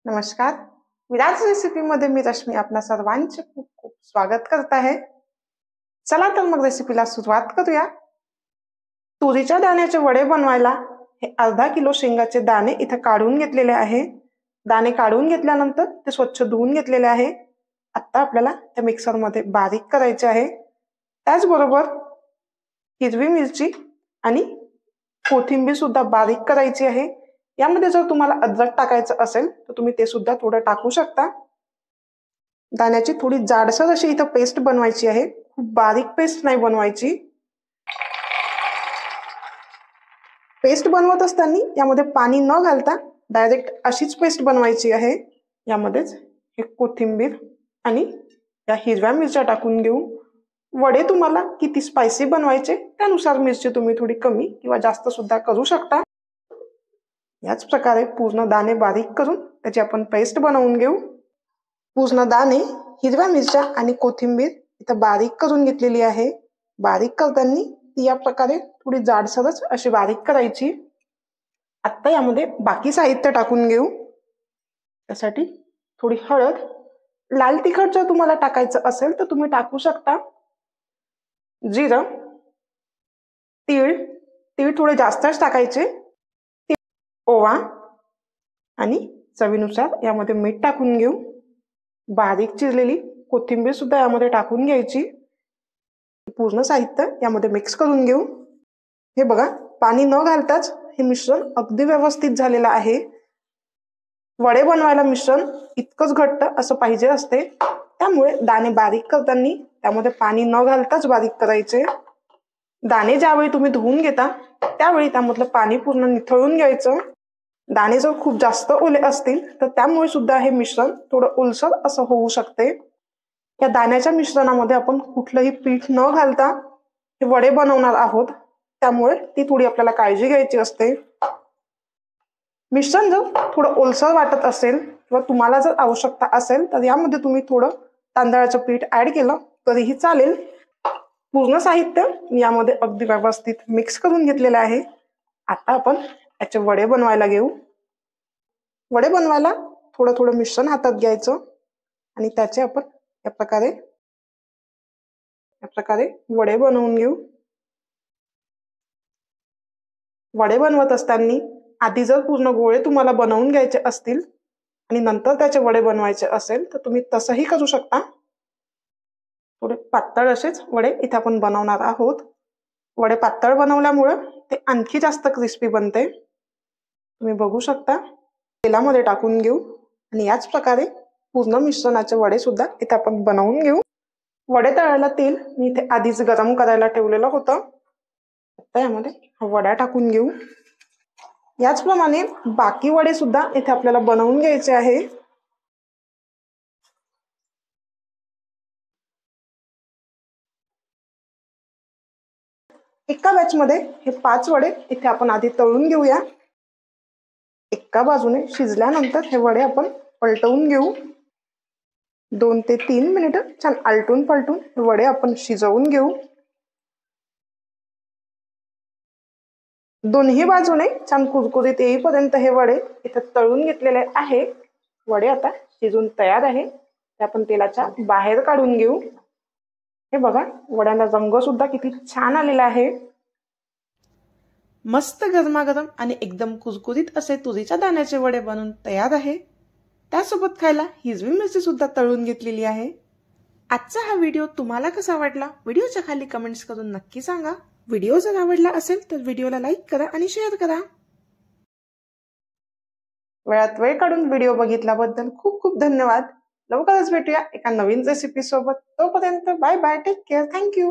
नमस्कार. विराज रेसिपीमध्ये मी रश्मी आपल्या सर्वांचे खूप खूप स्वागत करत आहे. चला तर मग रेसिपीला सुरुवात करूया. तुरीच्या दाण्याचे वडे बनवायला हे अर्धा किलो शेंगाचे दाणे इथे काढून घेतलेले आहे. दाणे काढून घेतल्यानंतर ते स्वच्छ धुवून घेतलेले आहे. आता आपल्याला त्या मिक्सरमध्ये बारीक करायचे आहे. त्याचबरोबर हिरवी मिरची आणि कोथिंबीर सुद्धा बारीक करायची आहे. यामध्ये जर तुम्हाला अद्रक टाकायचं असेल तर तुम्ही ते सुद्धा थोडं टाकू शकता. दाण्याची थोडी जाडसर अशी इथं पेस्ट बनवायची आहे. खूप बारीक पेस्ट नाही बनवायची. पेस्ट बनवत असताना यामध्ये पाणी न घालता डायरेक्ट अशीच पेस्ट बनवायची आहे. यामध्येच हे कोथिंबीर आणि या हिरव्या मिरच्या टाकून घेऊ. वडे तुम्हाला किती स्पायसी बनवायचे त्यानुसार मिरची तुम्ही थोडी कमी किंवा जास्त सुद्धा करू शकता. याच प्रकारे पूर्ण दाणे बारीक करून त्याची आपण पेस्ट बनवून घेऊ. पूर्ण दाणे, हिरव्या मिरच्या आणि कोथिंबीर इथं बारीक करून घेतलेली आहे. बारीक करताना ती या प्रकारे थोडी जाडसरच अशी बारीक करायची. आता यामध्ये बाकी साहित्य टाकून घेऊ. त्यासाठी थोडी हळद, लाल तिखट जर तुम्हाला टाकायचं असेल तर तुम्ही टाकू शकता. जिरं, तीळ थोडे जास्तच टाकायचे. ओवा आणि चवीनुसार यामध्ये मीठ टाकून घेऊ. बारीक चिरलेली कोथिंबीर सुद्धा यामध्ये टाकून घ्यायची. पूर्ण साहित्य यामध्ये मिक्स करून घेऊ. हे बघा, पाणी न घालताच हे मिश्रण अगदी व्यवस्थित झालेलं आहे. वडे बनवायला मिश्रण इतकंच घट्ट असं पाहिजे असते. त्यामुळे दाणे बारीक करताना त्यामध्ये पाणी न घालताच बारीक करायचे. दाणे ज्यावेळी तुम्ही धुवून घेता त्यावेळी त्यामधलं पाणी पूर्ण निथळून घ्यायचं. दाणे जर खूप जास्त ओले असतील तर त्यामुळे सुद्धा हे मिश्रण थोडं ओलसर असं होऊ शकते. या दाण्याच्या मिश्रणामध्ये आपण कुठलंही पीठ न घालता हे वडे बनवणार आहोत. त्यामुळे ती थोडी आपल्याला काळजी घ्यायची असते. मिश्रण जर थोडं ओलसर वाटत असेल किंवा तुम्हाला जर आवश्यकता असेल तर यामध्ये तुम्ही थोडं तांदळाचं पीठ ऍड केलं तरीही चालेल. पूर्ण साहित्य यामध्ये अगदी व्यवस्थित मिक्स करून घेतलेलं आहे. आता आपण याचे वडे बनवायला घेऊ. वडे बनवायला थोडं थोडं मिश्रण हातात घ्यायचं आणि त्याचे आपण या प्रकारे वडे बनवून घेऊ. वडे बनवत असताना आधी जर पूर्ण गोळे तुम्हाला बनवून घ्यायचे असतील आणि नंतर त्याचे वडे बनवायचे असेल तर तुम्ही तसंही करू शकता. थोडे पातळ असेच वडे इथे आपण बनवणार आहोत. वडे पातळ बनवल्यामुळे ते आणखी जास्त क्रिस्पी बनते. तुम्ही बघू शकता. तेलामध्ये टाकून घेऊ आणि याच प्रकारे पूर्ण मिश्रणाचे वडे सुद्धा इथे आपण बनवून घेऊ. वडे तळायला तेल मी इथे आधीच गरम करायला ठेवलेलं होतं. आता यामध्ये वड्या टाकून घेऊ. याचप्रमाणे बाकी वडे सुद्धा इथे आपल्याला बनवून घ्यायचे आहे. एका बॅच मध्ये हे 5 वडे इथे आपण आधी तळून घेऊया. एका बाजूने शिजल्यानंतर हे वडे आपण पलटवून घेऊ. 2 ते 3 मिनिटं छान आलटून पलटून हे वडे आपण शिजवून घेऊ. दोन्ही बाजूने छान कुरकुरीत येईपर्यंत हे वडे इथे तळून घेतलेले आहे. वडे आता शिजून तयार आहे. ते आपण तेलाच्या बाहेर काढून घेऊ. हे बघा, वड्यांना रंग सुद्धा किती छान आलेला आहे. मस्त गरमागरम आणि एकदम कुरकुरीत असे तुरीच्या दाण्याचे वडे बनून तयार आहे. त्यासोबत खायला हिरवी मिरची सुद्धा तळून घेतलेली आहे. आजचा हा व्हिडिओ तुम्हाला कसा वाटला व्हिडिओच्या खाली कमेंट्स करून नक्की सांगा. व्हिडिओ जर आवडला असेल तर व्हिडिओला लाईक करा आणि शेअर करा. वेळात वेळ काढून व्हिडिओ बघितल्याबद्दल खूप खूप धन्यवाद. लवकरच भेटूया एका नवीन रेसिपी सोबत. तोपर्यंत bye bye, take care, thank you.